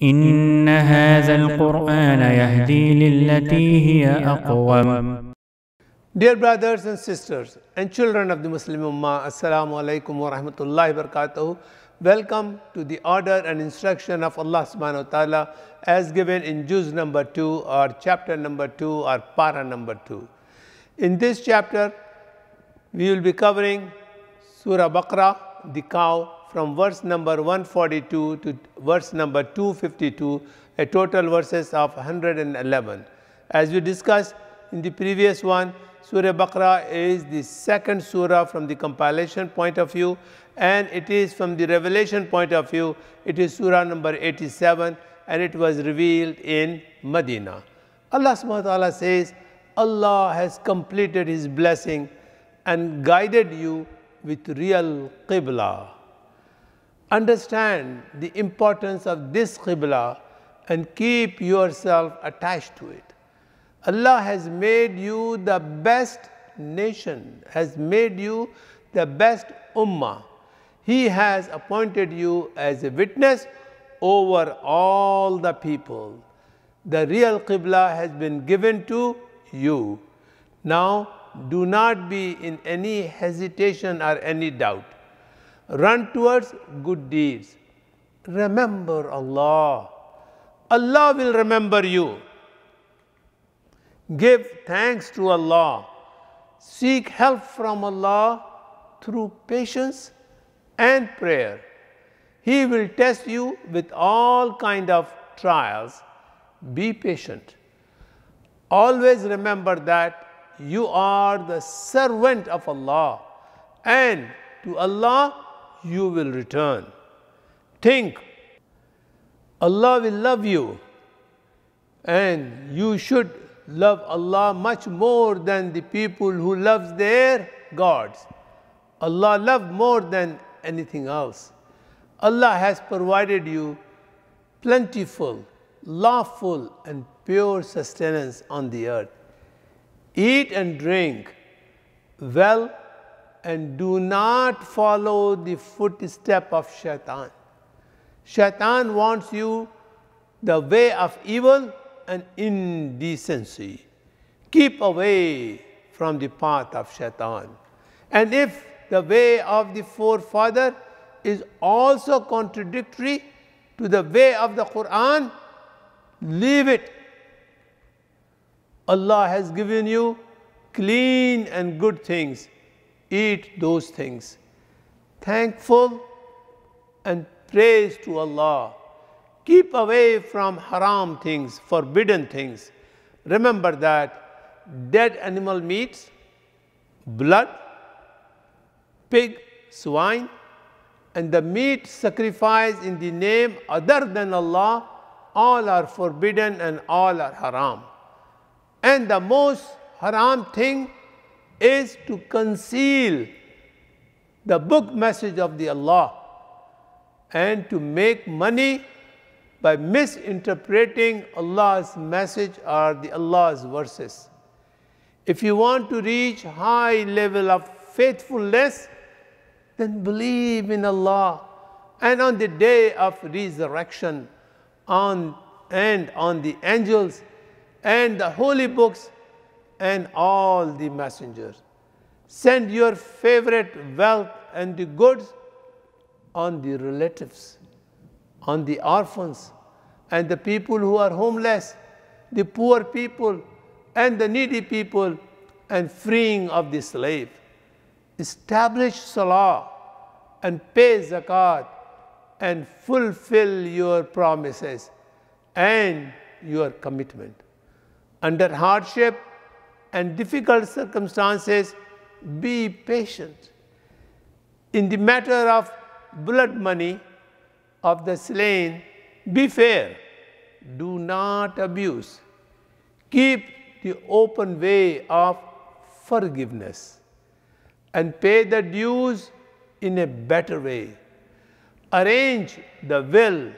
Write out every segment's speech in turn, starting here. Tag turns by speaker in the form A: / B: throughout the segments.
A: إن هذا القرآن يهدي للتي هي أقوم.
B: Dear brothers and sisters and children of the Muslim Ummah, Assalamu alaikum wa rahmatullahi wa barakatuh. Welcome to the order and instruction of Allah subhanahu wa ta'ala as given in juz number 2 or chapter number 2 or para number 2. In this chapter, we will be covering Surah Baqarah, the cow, from verse number 142 to verse number 252, a total verses of 111. As we discussed in the previous one, Surah Baqarah is the second surah from the compilation point of view, and it is from the revelation point of view. It is surah number 87, and it was revealed in Medina. Allah subhanahu wa ta'ala says, Allah has completed His blessing and guided you with real Qibla. Understand the importance of this Qibla and keep yourself attached to it. Allah has made you the best nation, has made you the best ummah. He has appointed you as a witness over all the people. The real Qibla has been given to you. Now, do not be in any hesitation or any doubt. Run towards good deeds. Remember Allah. Allah will remember you. Give thanks to Allah. Seek help from Allah through patience and prayer. He will test you with all kind of trials. Be patient. Always remember that you are the servant of Allah, and to Allah you will return. Think, Allah will love you, and you should love Allah much more than the people who loves their gods. Allah loves more than anything else. Allah has provided you plentiful, lawful and pure sustenance on the earth. Eat and drink well and do not follow the footstep of Shaitan. Shaitan wants you the way of evil and indecency. Keep away from the path of Shaitan. And if the way of the forefather is also contradictory to the way of the Qur'an, leave it. Allah has given you clean and good things. Eat those things. Thankful and praise to Allah. Keep away from haram things, forbidden things. Remember that dead animal meats, blood, pig, swine, and the meat sacrificed in the name other than Allah, all are forbidden and all are haram. And the most haram thing is to conceal the book message of the Allah and to make money by misinterpreting Allah's message or the Allah's verses. If you want to reach high level of faithfulness, then believe in Allah and on the day of resurrection and on the angels and the holy books and all the messengers. Send your favorite wealth and the goods on the relatives, on the orphans and the people who are homeless, the poor people and the needy people, and freeing of the slave. Establish salah and pay zakat and fulfill your promises and your commitment. Under hardship and difficult circumstances, be patient. In the matter of blood money of the slain, be fair. Do not abuse. Keep the open way of forgiveness and pay the dues in a better way. Arrange the will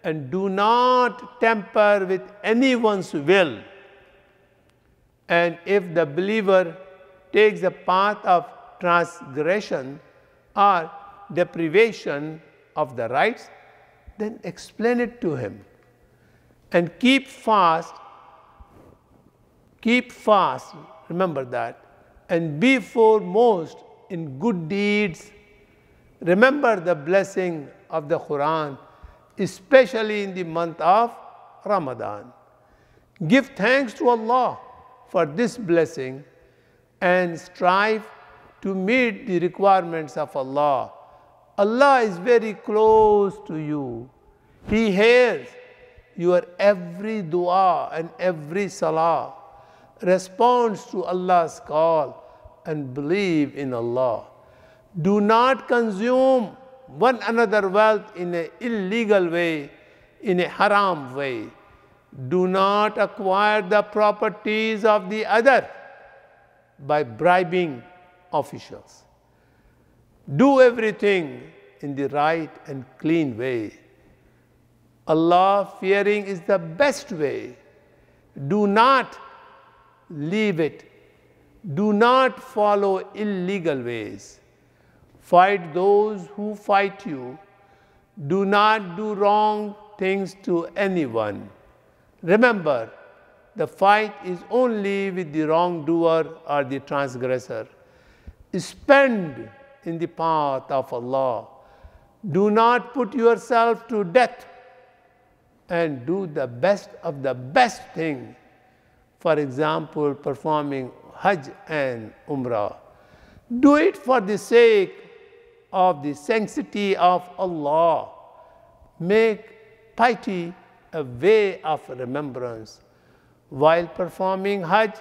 B: and do not tamper with anyone's will. And if the believer takes a path of transgression or deprivation of the rights, then explain it to him. and keep fast, remember that, and be foremost in good deeds. Remember the blessing of the Quran, especially in the month of Ramadan. Give thanks to Allah for this blessing and strive to meet the requirements of Allah. Allah is very close to you. He hears your every dua and every salah. Responds to Allah's call and believe in Allah. Do not consume one another wealth in an illegal way, in a haram way. Do not acquire the properties of the other by bribing officials. Do everything in the right and clean way. Allah fearing is the best way. Do not leave it. Do not follow illegal ways. Fight those who fight you. Do not do wrong things to anyone. Remember, the fight is only with the wrongdoer or the transgressor. Spend in the path of Allah. Do not put yourself to death, and do the best of the best thing. For example, performing Hajj and Umrah. Do it for the sake of the sanctity of Allah. Make piety a way of remembrance. While performing Hajj,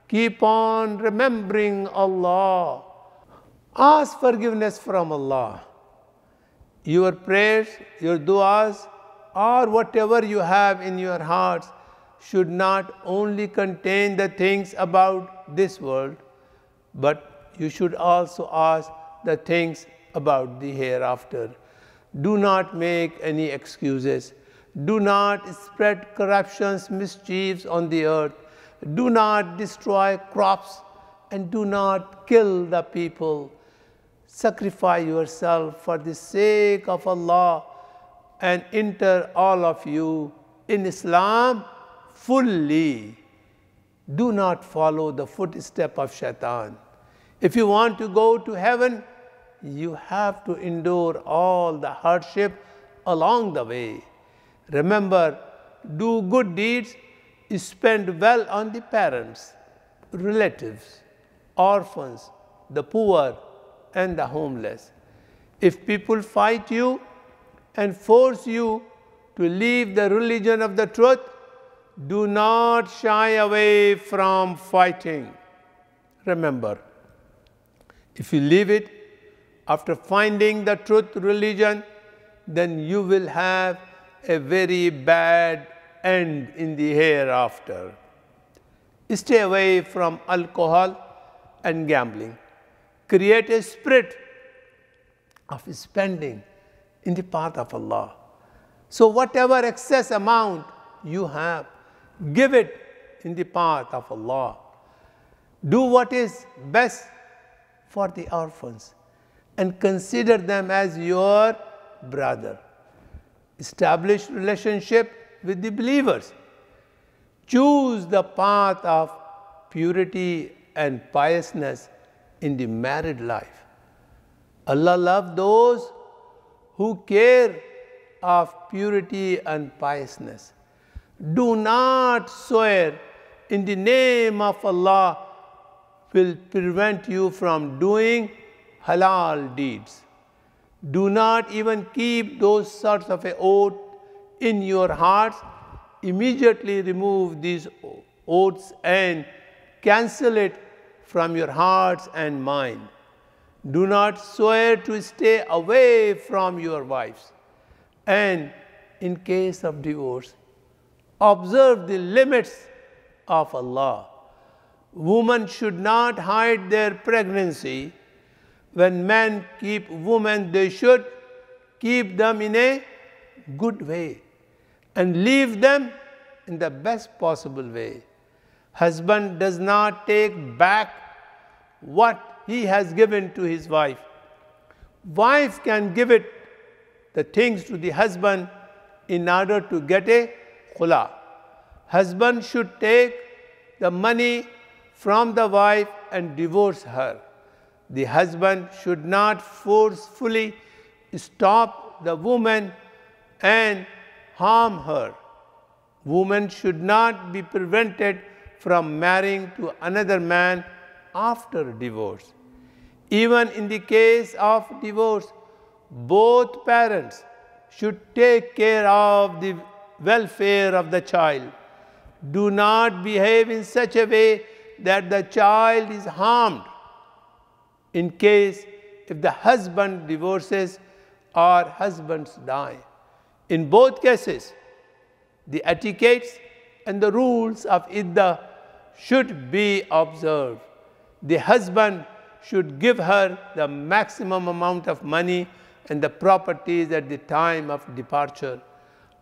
B: keep on remembering Allah. Ask forgiveness from Allah. Your prayers, your du'as, or whatever you have in your hearts should not only contain the things about this world, but you should also ask the things about the hereafter. Do not make any excuses. Do not spread corruptions, mischiefs on the earth. Do not destroy crops, and do not kill the people. Sacrifice yourself for the sake of Allah and enter all of you in Islam fully. Do not follow the footstep of Shaitan. If you want to go to heaven, you have to endure all the hardship along the way. Remember, do good deeds, spend well on the parents, relatives, orphans, the poor, and the homeless. If people fight you and force you to leave the religion of the truth, do not shy away from fighting. Remember, if you leave it after finding the truth religion, then you will have a very bad end in the hereafter. Stay away from alcohol and gambling. Create a spirit of spending in the path of Allah. So whatever excess amount you have, give it in the path of Allah. Do what is best for the orphans and consider them as your brother. Establish relationship with the believers. Choose the path of purity and piousness in the married life. Allah loves those who care of purity and piousness. Do not swear in the name of Allah will prevent you from doing halal deeds. Do not even keep those sorts of oaths in your hearts. Immediately remove these oaths and cancel it from your hearts and mind. Do not swear to stay away from your wives. And in case of divorce, observe the limits of Allah. Women should not hide their pregnancy. When men keep women, they should keep them in a good way and leave them in the best possible way. Husband does not take back what he has given to his wife. Wife can give the things to the husband in order to get a khula. Husband should take the money from the wife and divorce her. The husband should not forcefully stop the woman and harm her. Woman should not be prevented from marrying to another man after divorce. Even in the case of divorce, both parents should take care of the welfare of the child. Do not behave in such a way that the child is harmed in case if the husband divorces or husbands die. In both cases, the etiquettes and the rules of iddah should be observed. The husband should give her the maximum amount of money and the properties at the time of departure.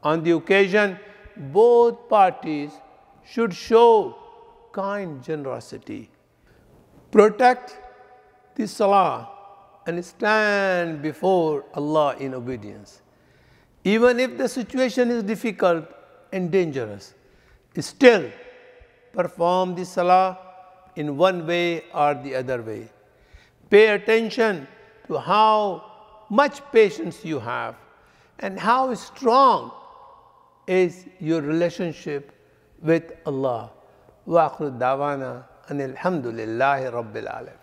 B: On the occasion, both parties should show kind generosity. Protect the salah and stand before Allah in obedience. Even if the situation is difficult and dangerous, still perform the salah in one way or the other way. Pay attention to how much patience you have and how strong is your relationship with Allah. Wa akhiru da'wana anil hamdulillahi rabbil alamin.